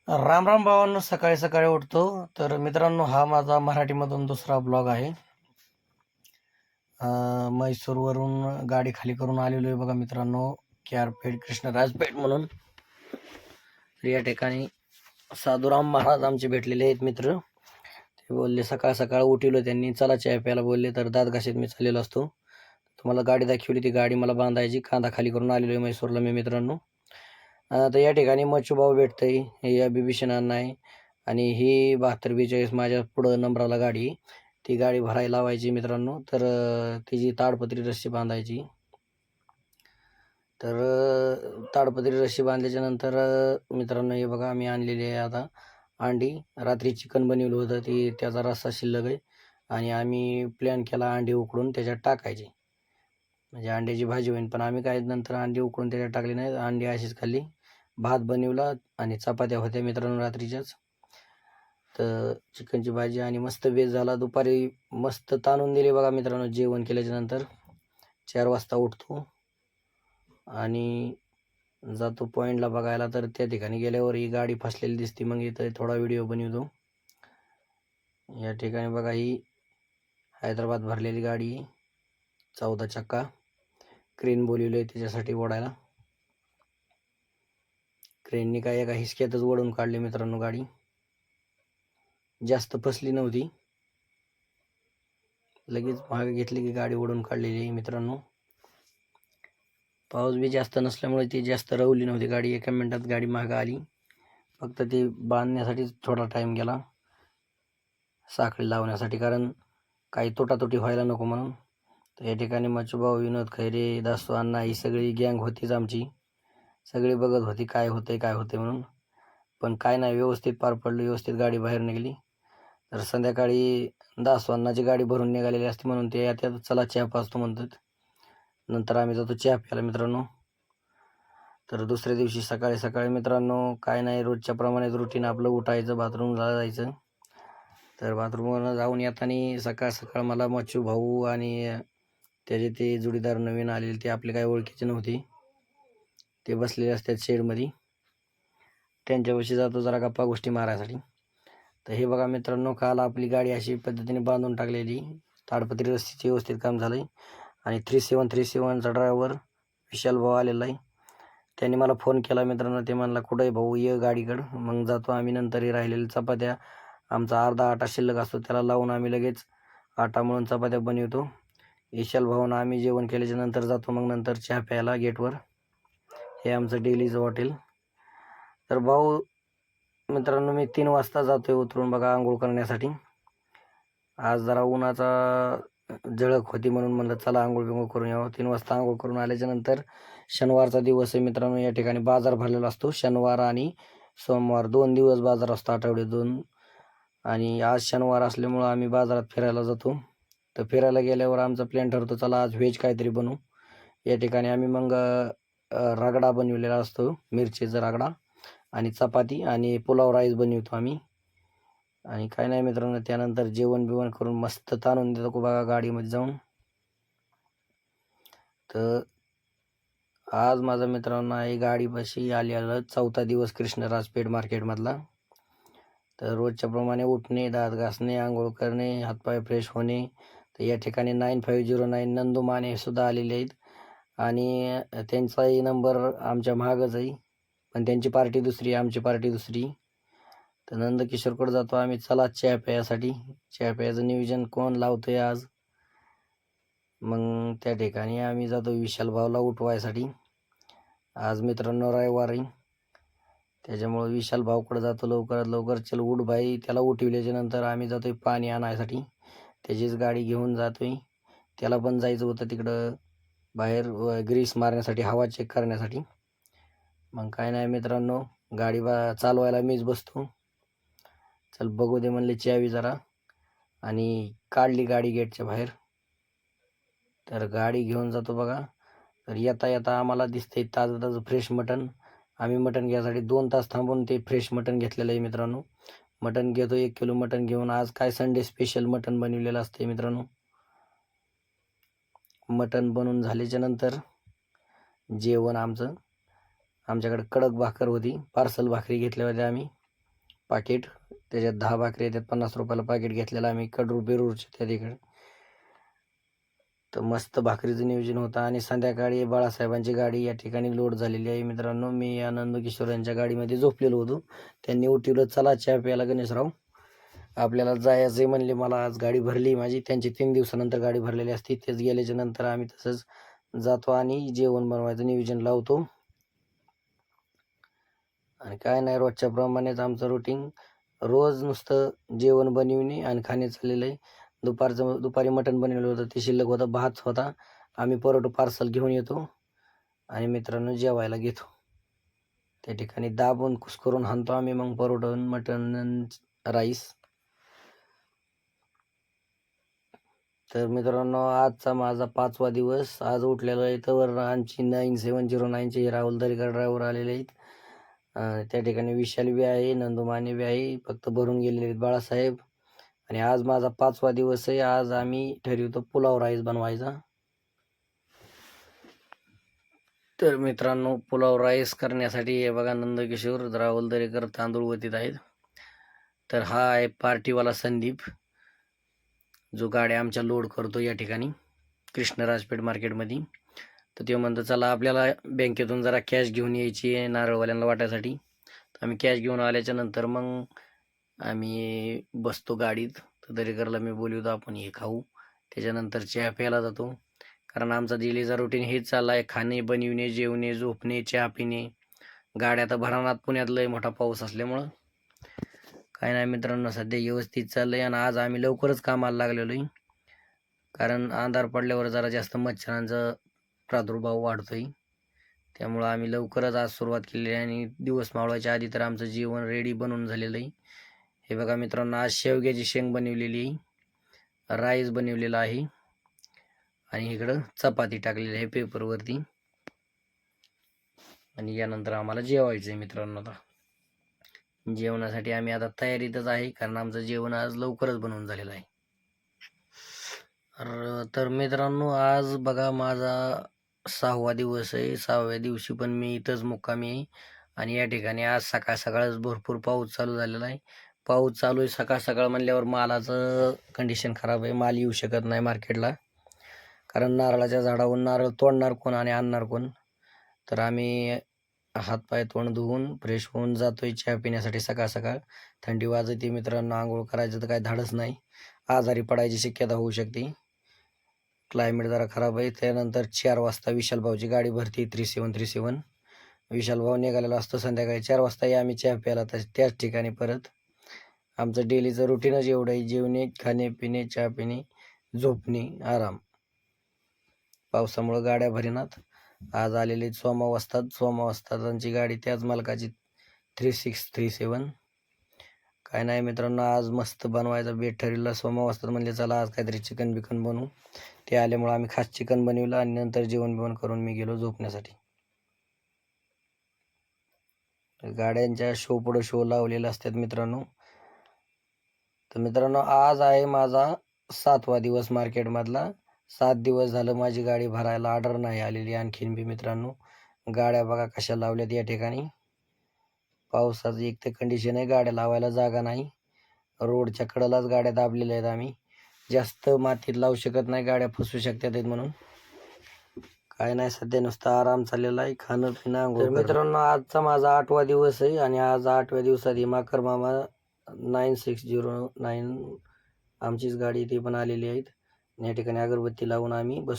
राम राम भावांनो, सकाळी सकाळी उठतो. तर मित्रांनो, हा माझा मराठीमधून दुसरा ब्लॉग आहे. म्हैसूरवरून गाडी खाली करून आलेलो आहे बघा मित्रांनो, केआरपेठ कृष्णराजपेठ म्हणून. तर या ठिकाणी साधूराम महाराज आमचे भेटलेले आहेत मित्र. ते बोलले सकाळ सकाळ उठवलं त्यांनी, चला चहा प्यायला बोलले. तर दात घाशीत मी चाललेलो असतो. तुम्हाला गाडी दाखवली, ती गाडी मला बांधायची. कांदा खाली करून आलेलो आहे म्हैसूरला मी मित्रांनो. तर या ठिकाणी मच्छूभाऊ भेटतंय, हे अभिभीषण अण्णा आहे. आणि ही 7242 माझ्या पुढं नंबराला गाडी. ती गाडी भरायला लावायची मित्रांनो. तर तिची ताडपत्री रस्सी बांधायची. तर ताडपत्री रस्सी बांधल्याच्या नंतर मित्रांनो, हे बघा मी आणलेली आहे आता अंडी. रात्री चिकन बनवलं होतं, त्याचा रस्सा शिल्लक आहे. आणि आम्ही प्लॅन केला अंडी उकडून त्याच्यात टाकायची, म्हणजे अंड्याची भाजी होईल. पण आम्ही काय नंतर अंडी उकडून त्याच्यात टाकली नाही, अंडी अशीच खाल्ली. भात बनवला आणि चपात्या होत्या मित्रांनो रात्रीच्याच. तर चिकनची भाजी आणि मस्त बेस झाला. दुपारी मस्त ताणून दिले बघा मित्रांनो. जेवण केल्याच्या नंतर 4 वाजता उठतो आणि जातो पॉईंटला बघायला. तर त्या ठिकाणी गेल्यावर ही गाडी फसलेली दिसते. मग इथं थोडा व्हिडिओ बनवतो. या ठिकाणी बघा, ही हैदराबाद भरलेली गाडी, 14 चक्का. क्रेन बोलवली आहे त्याच्यासाठी ओढायला. क्रेननी काय एका हिसक्यातच ओढून काढली मित्रांनो गाडी. जास्त फसली नव्हती, लगेच मागे घेतली की गाडी ओढून काढलेली आहे मित्रांनो. पाऊस बी जास्त नसल्यामुळे ती जास्त रवली नव्हती गाडी. 1 मिनिटात गाडी मागं आली. फक्त ती बांधण्यासाठीच थोडा टाईम गेला, साखळी लावण्यासाठी, कारण काही तोटातोटी व्हायला नको म्हणून. तर या ठिकाणी मच्छूभाऊ, विनोद खैरे, दासू अण्णा, ही सगळी गँग होतीच आमची. सगळी बघत होती काय होतंय म्हणून. पण काय नाही, व्यवस्थित पार पडलं, व्यवस्थित गाडी बाहेर निघाली. तर संध्याकाळी दासू अण्णाची गाडी भरून निघालेली असते म्हणून ते येतात, चला चहा पाजतो म्हणतात. नंतर आम्ही जातो चहा प्यायला मित्रांनो. तर दुसऱ्या दिवशी सकाळी सकाळी मित्रांनो, काय नाही, रोजच्या प्रमाणेच रुटीन आपलं. उठायचं, बाथरूमला जायचं. तर बाथरूमवरून जाऊन येताना सकाळ सकाळ मला मच्छू भाऊ आणि त्याचे ते जोडीदार नवीन आलेले, ते आपले काही ओळखीचे नव्हते, ते बसलेले असतात शेडमध्ये. त्यांच्यापाशी जातो जरा गप्पा गोष्टी मारायसाठी. तर हे बघा मित्रांनो, काल आपली गाडी अशी पद्धतीने बांधून टाकलेली. ताडपत्री रस्सीचे व्यवस्थित काम झालं आहे. आणि 3737चा ड्रायव्हर विशाल भाऊ आलेला आहे. त्यांनी मला फोन केला मित्रांनो. ते म्हणला, कुठं आहे भाऊ, ये गाडीकडं. मग जातो आम्ही. नंतर राहिलेल्या चपात्या, आमचा अर्धा आटा शिल्लक असतो, त्याला लावून आम्ही लगेच आटा मळून चपात्या बनवतो. विशाल भाऊनं आम्ही जेवण केल्याच्या नंतर जातो मग नंतर चहा प्यायला गेटवर. हे आमचं डेलीचं हॉटेल. तर भाऊ मित्रांनो, मी 3 वाजता जातोय उतरून बघा आंघोळ करण्यासाठी. आज जरा उन्हाचा झळक होती म्हणून म्हणलं चला आंघोळ बिंघोळ करून यावं. 3 वाजता आंघोळ करून आल्याच्या नंतर शनिवारचा दिवस आहे मित्रांनो. या ठिकाणी बाजार भरलेला असतो. शनिवार आणि सोमवार 2 दिवस बाजार असतो, आठवडे 2. आणि आज शनिवार असल्यामुळं आम्ही बाजारात फिरायला जातो. तर फिरायला गेल्यावर आमचा प्लॅन ठरतो, चला आज व्हेज काहीतरी बनवू. या ठिकाणी आम्ही मग रगडा बनवलेला असतो, मिरचीचा रगडा, आणि चपाती आणि पुलाव राईस बनवतो आम्ही. आणि काय नाही मित्रांनो, त्यानंतर जेवण बिवण करून मस्त ताणून देतो बघा गाडीमध्ये जाऊन. तर आज माझा मित्रांनो आहे गाडीपाशी आलेला 4था दिवस कृष्णराजपेठ मार्केटमधला. तर रोजच्या प्रमाणे उठणे, दात घासणे, आंघोळ करणे, हातपाय फ्रेश होणे. तर या ठिकाणी 9509 नंदू माने सुद्धा आलेले आहेत. आणि त्यांचाही नंबर आमच्या मागच आहे, पण त्यांची पार्टी दुसरी, आमची पार्टी दुसरी. तर नंदकिशोरकडे जातो आम्ही, चला चहा प्यायसाठी. चहा प्यायचं नियोजन कोण लावतोय आज. मग त्या ठिकाणी आम्ही जातो विशाल भाऊला उठवायसाठी. आज मित्रांनो रविवार आहे, त्याच्यामुळे विशाल भाऊकडे जातो लवकरात लवकर. चल उठ भाई. त्याला उठवल्याच्या नंतर आम्ही जातोय पाणी आणायसाठी. त्याचीच गाडी घेऊन जातोय. त्याला पण जायचं होतं तिकडं बाहेर ग्रीस मारण्यासाठी, हवा चेक करण्यासाठी. मग काय नाही मित्रांनो, गाडी चालवायला मीच बसतो. चल बघू दे म्हणले चावी जरा, आणि काढली गाडी गेटच्या बाहेर. तर गाडी घेऊन जातो बघा. तर येता येता आम्हाला दिसतंय ताजं ताजं फ्रेश मटण. आम्ही मटण घ्यायसाठी 2 तास थांबून ते फ्रेश मटण घेतलेलं आहे मित्रांनो. मटण घेतो, 1 किलो मटण घेऊन. आज काय संडे स्पेशल मटण बनवलेलं असते मित्रांनो. मटण बनवून झाल्याच्या नंतर जेवण आमच्याकडे कडक भाकर होती, पार्सल भाकरी घेतल्या होत्या आम्ही. पाकिट, त्याच्यात 10 भाकरी येतात, 50 रुपयाला पाकिट घेतलेलं आम्ही बेरूरच्या त्या तिकडे. तर मस्त भाकरीचं नियोजन होतं. आणि संध्याकाळी बाळासाहेबांची गाडी या ठिकाणी लोड झालेली आहे मित्रांनो. मी आनंद किशोर यांच्या गाडीमध्ये झोपलेलो होतो. त्यांनी उठवलं, चला चहा प्यायला गणेशराव, आपल्याला जायचं म्हणले. मला आज गाडी भरली माझी. त्यांची 3 दिवसानंतर गाडी भरलेली असते. तेच गेल्याच्या नंतर आम्ही तसंच जातो आणि जेवण बनवायचं नियोजन लावतो. आणि काय नाही, रोजच्या प्रमाणेच आमचं रुटीन. रोज नुसतं जेवण बनविणे आणि खाणे चाललेलं आहे. दुपारी मटण बनवलं होतं, ते शिल्लक होतं. भात होता. आम्ही परोठा पार्सल घेऊन येतो आणि मित्रांनो जेवायला घेतो. त्या ठिकाणी दाबून कुस्करून हाणतो आम्ही मग परोठा, मटण, राईस. तर मित्रांनो, आजचा माझा 5वा दिवस. आज उठलेलो आहे. तर आमची 9709चे राहुल दरेकर ड्रायव्हर आलेले आहेत. त्या ठिकाणी विशाल बी आहे, नंदुमाने बी आहे. फक्त भरून गेलेले आहेत बाळासाहेब. आणि आज माझा 5वा दिवस आहे. आज आम्ही ठरवतो पुलाव राईस बनवायचा. तर मित्रांनो, पुलाव राईस करण्यासाठी हे बघा, नंदकिशोर राहुल दरेकर तांदूळ वतीत आहेत. तर हा आहे पार्टीवाला संदीप, जो गाड्या आमच्या लोड करतो या ठिकाणी कृष्णराजपेठ मार्केटमध्ये. तर ते म्हणतं, चला आपल्याला बँकेतून जरा कॅश घेऊन यायची आहे नारळवाल्यांना वाटायसाठी. तर आम्ही कॅश घेऊन आल्याच्या नंतर मग आम्ही बसतो गाडीत. तर दरेकरला मी बोलवतो, आपण हे खाऊ. त्याच्यानंतर चहा प्यायला जातो. कारण आमचा डेलीचा रुटीन हेच चालला आहे, खाणे, बनविणे, जेवणे, झोपणे, चहा पिणे. गाड्या तर भरणात, पुण्यात लय मोठा पाऊस असल्यामुळं काय नाही मित्रांनो, सध्या व्यवस्थित चाललं आहे. आणि आज आम्ही लवकरच कामाला लागलेलो आहे, कारण अंधार पडल्यावर जरा जास्त मच्छरांचा प्रादुर्भाव वाढतोय. त्यामुळं आम्ही लवकरच आज सुरुवात केलेली आहे. आणि दिवस मावळायच्या आधी तर आमचं जेवण रेडी बनवून झालेलं आहे. हे बघा मित्रांनो, आज शेवग्याची शेंग बनवलेली आहे, राईस बनवलेला आहे आणि इकडं चपाती टाकलेली आहे पेपरवरती. आणि यानंतर आम्हाला जेवायचं आहे मित्रांनो. आता जेवणासाठी आम्ही आता तयारीतच आहे, कारण आमचं जेवण आज लवकरच बनवून झालेलं आहे. तर मित्रांनो, आज बघा माझा 6वा दिवस आहे. 6व्या दिवशी पण मी इथंच मुक्कामी आहे. आणि या ठिकाणी आज सकाळच भरपूर पाऊस चालू झालेला आहे. पाऊस चालू आहे सकाळ म्हणल्यावर मालाचं कंडिशन खराब आहे. माल येऊ शकत नाही मार्केटला, कारण नारळाच्या झाडावरून नारळ तोडणार कोण आणि आणणार कोण. तर आम्ही हातपाय तोंड धुवून फ्रेश होऊन जातोय चहा पिण्यासाठी. सकाळ थंडी वाजते मित्रांनो, आंघोळ करायचं तर काही धाडस नाही, आजारी पडायची शक्यता होऊ शकते. क्लायमेट जरा खराब आहे. त्यानंतर 4 वाजता विशाल भाऊची गाडी भरती 3737. विशाल भाऊ निघालेला असतो संध्याकाळी 4 वाजता. आम्ही चहा प्यायला त्याच ठिकाणी परत. आमचं डेलीचं रुटीनच एवढं आहे, जेवणे, खाणे पिणे, चहा पिणे, झोपणे, आराम. पावसामुळं गाड्या भरीनात. आज आलेली सोमा वाजतात त्यांची गाडी, त्याच मालकाची 3637. काय नाही मित्रांनो, आज मस्त बनवायचा बेट ठरवला. सोमा वाजतात म्हणले, चला आज काहीतरी चिकन बिकन बनवू. ते आल्यामुळे आम्ही खास चिकन बनवलं आणि नंतर जेवण बिवण करून मी गेलो झोपण्यासाठी. गाड्यांच्या शो पुढे शो लावलेले असतात मित्रांनो. तर मित्रांनो, आज आहे माझा 7वा दिवस मार्केटमधला. 7 दिवस झालं माझी गाडी भरायला ऑर्डर नाही आलेली आणखीन बी मित्रांनो. गाड्या बघा कशा लावल्यात या ठिकाणी. पावसाची एक तर कंडिशन आहे, गाड्या लावायला जागा नाही. रोडच्या कडेलाच गाड्या दाबलेल्या आहेत आम्ही. जास्त मातीत लावू शकत नाही, गाड्या फसू शकतात म्हणून. काय नाही, सध्या नुसता आराम चाललेला आहे, खाणं पिणं, आंघोळ. तर मित्रांनो, आजचा माझा 8वा दिवस आहे. आणि आज 8व्या दिवसात हिमाकर मामा 9609 आमचीच गाडी ती पण आलेली आहेत. या ठिकाणी अगरबत्ती लावून आम्ही बसलो.